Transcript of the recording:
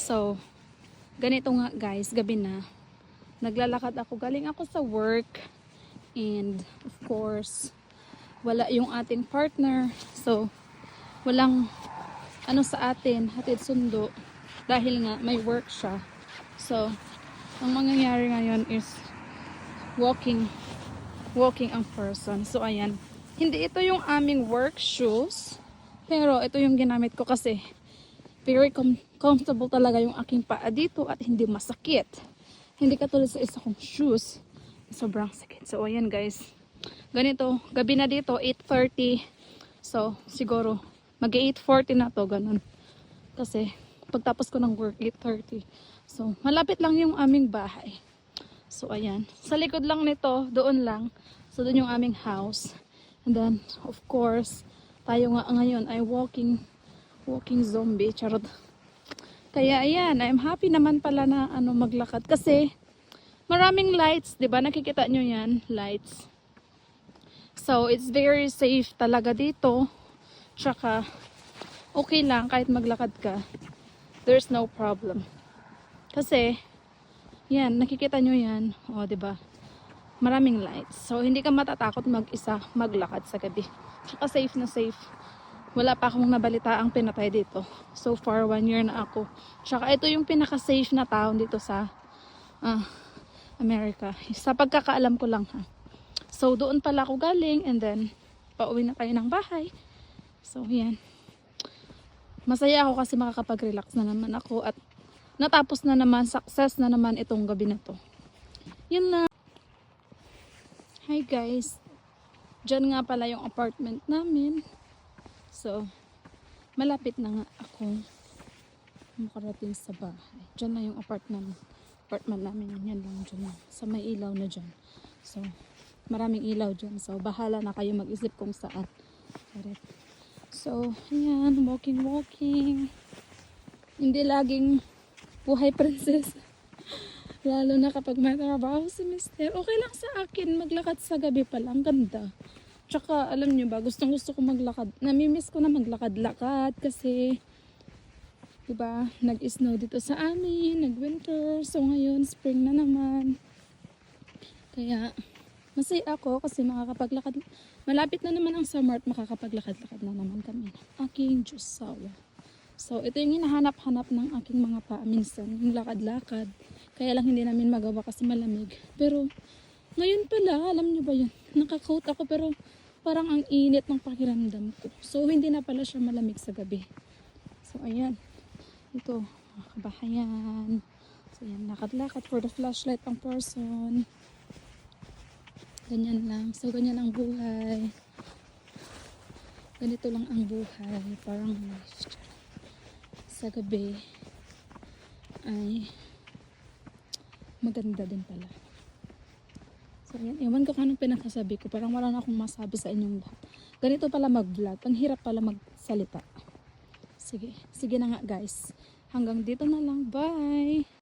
So, ganito nga guys, gabi na. Naglalakad ako, galing ako sa work. And, of course, wala yung ating partner. So, walang ano sa atin, hatid sundo. Dahil nga, may work siya. So, ang mangyayari ngayon is walking ang person. So, ayan. Hindi ito yung aming work shoes. Pero, ito yung ginamit ko kasi very comfortable talaga yung aking paa dito at hindi masakit. Hindi katulad sa isa kong shoes. Sobrang sakit. So, ayan guys. Ganito. Gabi na dito, 8:30. So, siguro, mag-8:40 na to. Ganun. Kasi, pagtapos ko ng work, 8:30. So, malapit lang yung aming bahay. So, ayan. Sa likod lang nito, doon lang. So, doon yung aming house. And then, of course, tayo nga ngayon ay walking zombie. Charot. Kaya, ayan. I'm happy naman pala na maglakad. Kasi, maraming lights. Diba? Nakikita nyo yan. Lights. So, it's very safe talaga dito. Tsaka, okay lang kahit maglakad ka. There's no problem. Kasi, yan, nakikita nyo yan. O, diba? Maraming lights. So, hindi ka matatakot mag-isa maglakad sa gabi. Tsaka safe na safe. Wala pa akong nabalitaang pinatay dito. So far, 1 year na ako. Tsaka ito yung pinaka-safe na town dito sa America. Sa pagkakaalam ko lang ha. So, doon pala ako galing and then, pauwi na tayo ng bahay. So, yan. Masaya ako kasi makakapag-relax na naman ako at natapos na naman, success na naman itong gabi na to. Yun na. Hi guys. Diyan nga pala yung apartment namin. So, malapit na nga ako makarating sa bahay. Diyan na yung apartment namin. Yan lang dyan. Sa may ilaw na dyan. So, maraming ilaw dyan. So, bahala na kayo mag-isip kung saan. So, ayan. Walking. Hindi laging buhay princess. Lalo na kapag may trabaho si mister. Okay lang sa akin maglakad sa gabi pa lang. Ganda. Tsaka, alam nyo ba, gustong gusto ko maglakad. Namimiss ko na maglakad-lakad kasi, diba, nag-snow dito sa amin, nag-winter. So, ngayon, spring na naman. Kaya, masaya ako kasi makakapaglakad. Malapit na naman ang summer at makakapaglakad-lakad na naman kami. Aking Diyosawa. So, ito yung hinahanap-hanap ng aking mga paa minsan. Yung lakad-lakad. Kaya lang hindi namin magawa kasi malamig. Pero, ngayon pala, alam nyo ba yun? Naka-coat ako pero parang ang init ng pakiramdam ko. So, hindi na pala siya malamig sa gabi. So, ayan. Ito, mga kabahayan. So, ayan, lakad-lakad for the flashlight ang person. Ganyan lang. So, ganyan ang buhay. Ganito lang ang buhay. Parang sa gabi ay maganda din pala. So, ayan. Ewan ko kung anong pinakasabi ko. Parang wala na akong masabi sa inyong lahat. Ganito pala mag-vlog. Ang hirap pala magsalita. Sige. Sige na nga guys. Hanggang dito na lang. Bye!